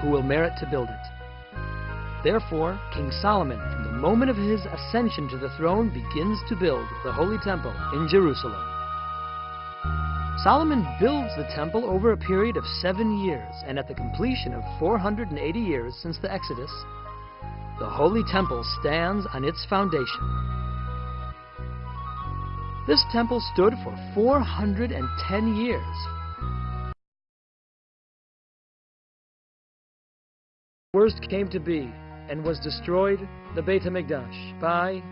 who will merit to build it. Therefore, King Solomon, from the moment of his ascension to the throne, begins to build the Holy Temple in Jerusalem. Solomon builds the temple over a period of 7 years, and at the completion of 480 years since the Exodus, the Holy Temple stands on its foundation. This temple stood for 410 years. Worst came to be and was destroyed, the Beit HaMikdash, by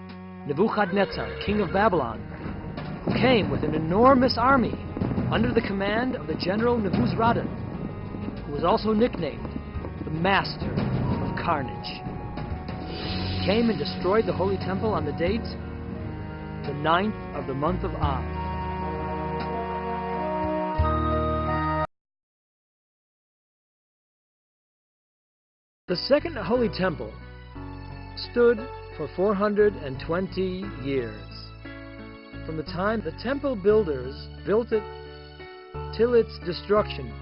Nebuchadnezzar, king of Babylon, who came with an enormous army under the command of the general Nebuzaradan, who was also nicknamed the Master of Carnage. He came and destroyed the Holy Temple on the date, the 9th of the month of Av. The Second Holy Temple stood for 420 years, from the time the temple builders built it till its destruction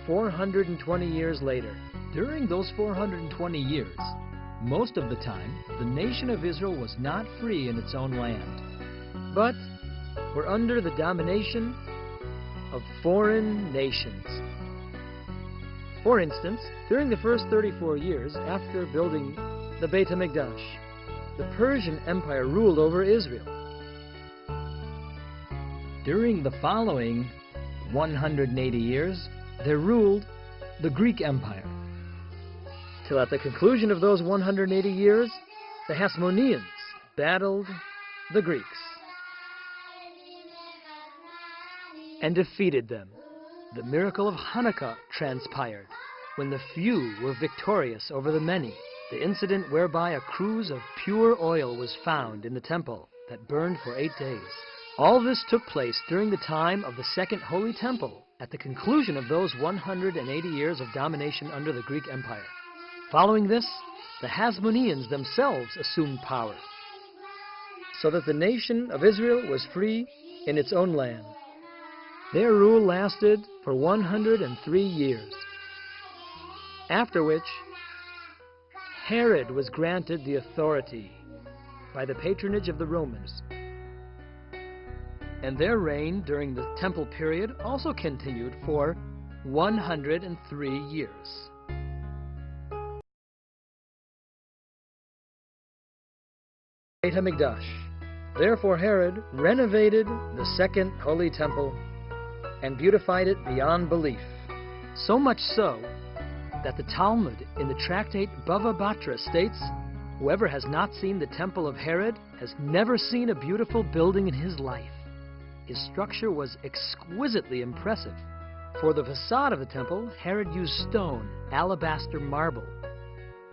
420 years later. During those 420 years, most of the time, the nation of Israel was not free in its own land, but were under the domination of foreign nations. For instance, during the first 34 years after building the Beit HaMikdash, the Persian Empire ruled over Israel. During the following 180 years, there ruled the Greek Empire, till at the conclusion of those 180 years, the Hasmoneans battled the Greeks and defeated them. The miracle of Hanukkah transpired when the few were victorious over the many, the incident whereby a cruse of pure oil was found in the temple that burned for 8 days. All this took place during the time of the Second Holy Temple, at the conclusion of those 180 years of domination under the Greek Empire. Following this, the Hasmoneans themselves assumed power, so that the nation of Israel was free in its own land. Their rule lasted for 103 years, after which Herod was granted the authority by the patronage of the Romans, and their reign during the temple period also continued for 103 years. Beit HaMikdash. Therefore Herod renovated the Second Holy Temple and beautified it beyond belief, so much so that the Talmud in the tractate Bava Batra states, "Whoever has not seen the temple of Herod has never seen a beautiful building in his life." His structure was exquisitely impressive. For the facade of the temple, Herod used stone, alabaster marble,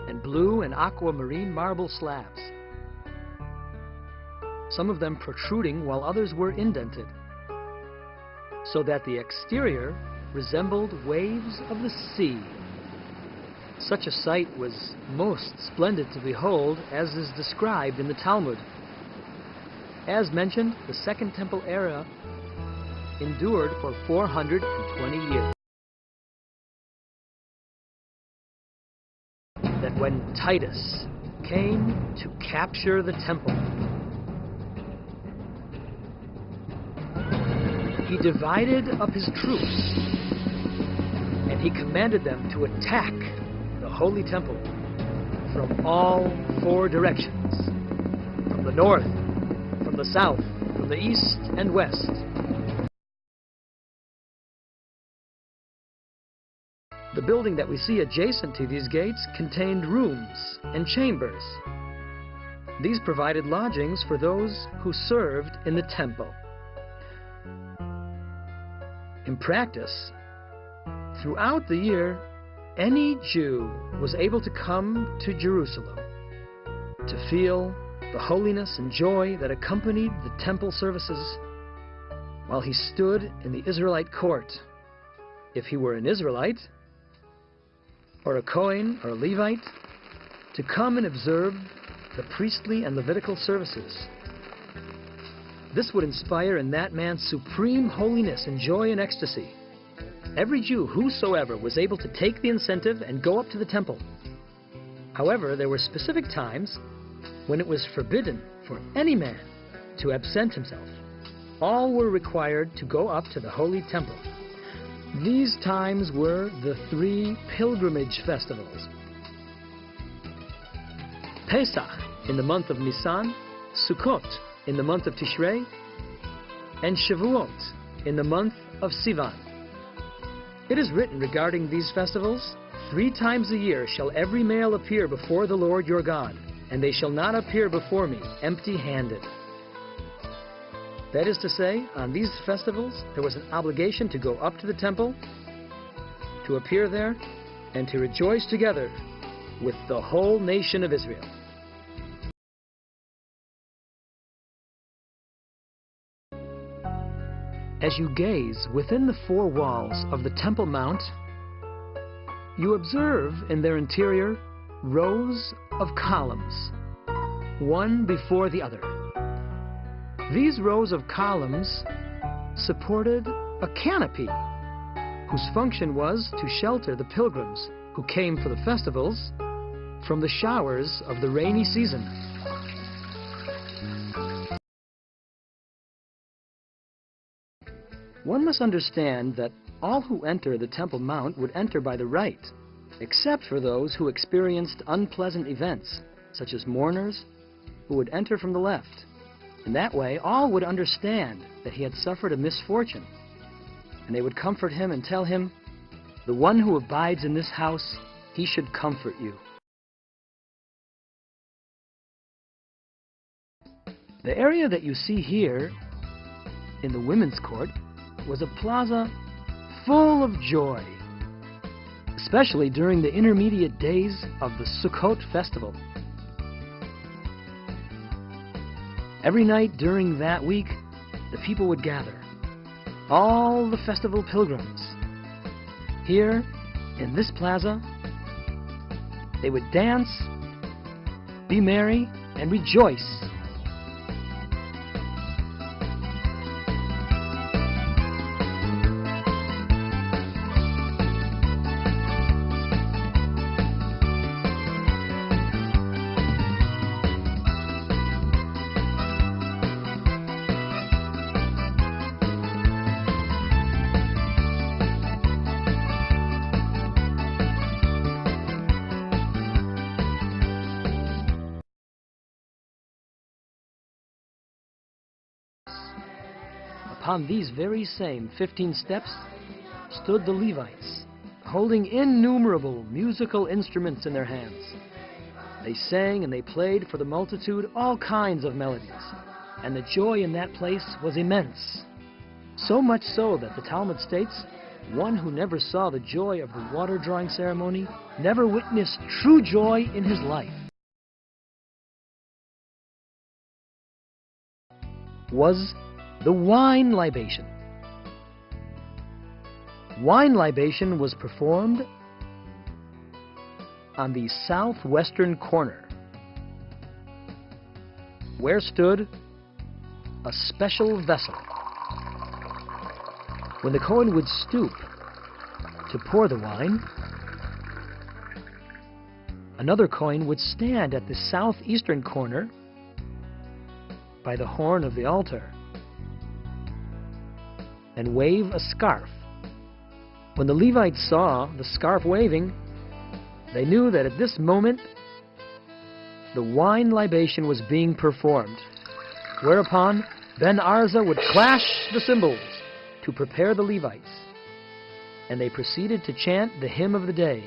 and blue and aquamarine marble slabs, some of them protruding while others were indented, so that the exterior resembled waves of the sea. Such a sight was most splendid to behold, as is described in the Talmud. As mentioned, the Second Temple era endured for 420 years. That when Titus came to capture the temple, he divided up his troops, and he commanded them to attack the Holy Temple from all 4 directions, from the north, from the south, from the east and west. The building that we see adjacent to these gates contained rooms and chambers. These provided lodgings for those who served in the temple. In practice, throughout the year, any Jew was able to come to Jerusalem to feel the holiness and joy that accompanied the temple services while he stood in the Israelite court, if he were an Israelite, or a Kohen or a Levite, to come and observe the priestly and Levitical services. This would inspire in that man supreme holiness and joy and ecstasy, Every Jew, whosoever, was able to take the incentive and go up to the temple. However, there were specific times when it was forbidden for any man to absent himself. All were required to go up to the holy temple. These times were the 3 pilgrimage festivals: Pesach in the month of Nisan, Sukkot in the month of Tishrei, and Shavuot in the month of Sivan. It is written regarding these festivals, 3 times a year shall every male appear before the Lord your God, and they shall not appear before me empty-handed. That is to say, on these festivals, there was an obligation to go up to the temple, to appear there, and to rejoice together with the whole nation of Israel. As you gaze within the 4 walls of the Temple Mount, you observe in their interior rows of columns, one before the other. These rows of columns supported a canopy whose function was to shelter the pilgrims who came for the festivals from the showers of the rainy season. One must understand that all who enter the Temple Mount would enter by the right, except for those who experienced unpleasant events, such as mourners, who would enter from the left. In that way, all would understand that he had suffered a misfortune, and they would comfort him and tell him, "The one who abides in this house, he should comfort you." The area that you see here in the women's court was a plaza full of joy, especially during the intermediate days of the Sukkot festival. Every night during that week, the people would gather, all the festival pilgrims. Here, in this plaza, they would dance, be merry, and rejoice. Upon these very same 15 steps stood the Levites, holding innumerable musical instruments in their hands. They sang and they played for the multitude all kinds of melodies, and the joy in that place was immense. So much so that the Talmud states, one who never saw the joy of the water drawing ceremony never witnessed true joy in his life. Was the wine libation. Wine libation was performed on the southwestern corner, where stood a special vessel. When the Kohen would stoop to pour the wine, another Kohen would stand at the southeastern corner by the horn of the altar and wave a scarf. When the Levites saw the scarf waving, they knew that at this moment the wine libation was being performed, whereupon Ben Arza would clash the cymbals to prepare the Levites, and they proceeded to chant the hymn of the day.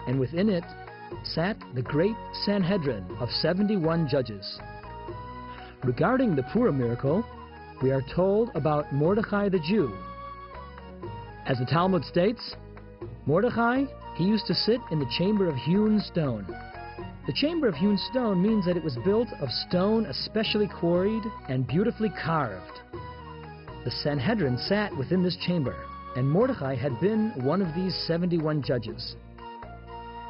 And within it sat the great Sanhedrin of 71 judges. Regarding the Purim miracle, we are told about Mordechai the Jew. As the Talmud states, Mordechai, he used to sit in the chamber of hewn stone. The chamber of hewn stone means that it was built of stone especially quarried and beautifully carved. The Sanhedrin sat within this chamber, and Mordechai had been one of these 71 judges.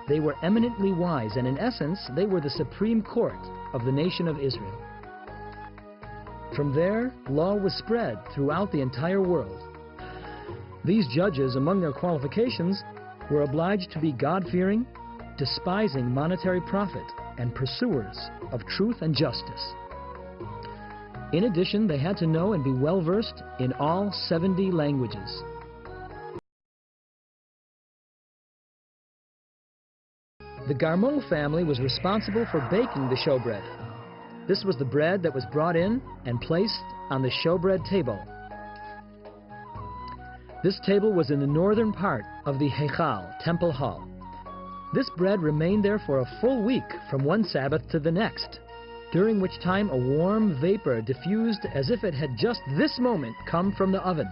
They were eminently wise, and in essence, they were the supreme court of the nation of Israel. From there, law was spread throughout the entire world. These judges, among their qualifications, were obliged to be God-fearing, despising monetary profit, and pursuers of truth and justice. In addition, they had to know and be well-versed in all 70 languages. The Garmon family was responsible for baking the showbread. This was the bread that was brought in and placed on the showbread table. This table was in the northern part of the Heichal, Temple Hall. This bread remained there for a full week from one Sabbath to the next, during which time a warm vapor diffused as if it had just this moment come from the oven.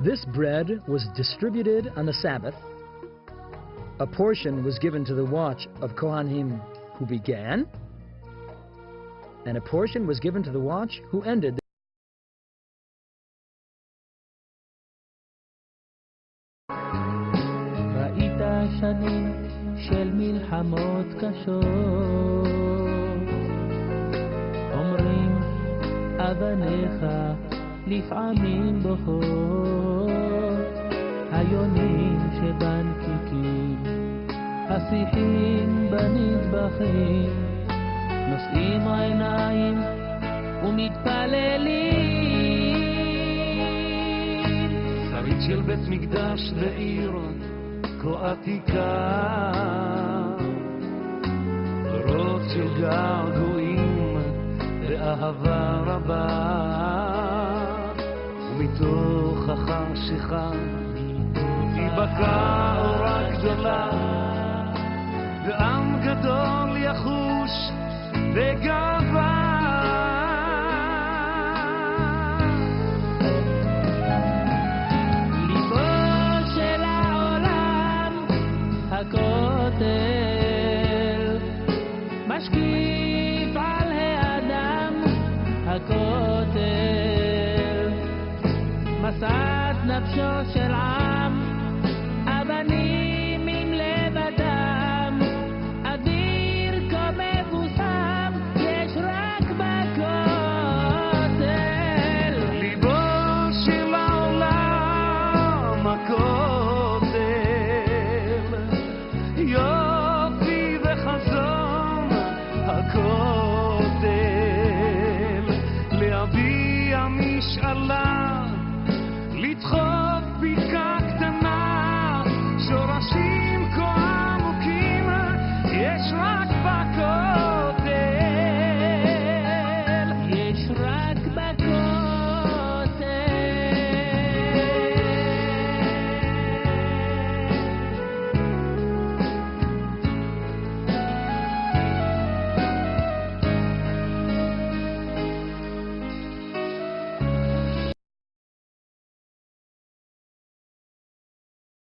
This bread was distributed on the Sabbath. A portion was given to the watch of Kohanim who began, and a portion was given to the watch who ended. ראית שנים של מלחמות קשות, אומרים אבניך לפעמים בוכות, היונים שבנקיקים, השיחים בנטבחים, נושאים העיניים ומתפללים. שרית של בית מקדש בעיר כה עתיקה, דורות של געגועים ואהבה רבה, ומתוך החשיכה תיבקע אורה גדולה, ועם גדול יחוש בגאווה. ליבו של העולם הכותל משקיף על האדם הכותל, משאת נפשו של עם, אבנים עם לב אדם, אוויר כה מבוסם יש רק בכותל. ליבו של העולם הכותל, יופי וחזון הכותל, להביע משאלה, לדחוף בקעה קטנה, שורשים כה עמוקים יש רק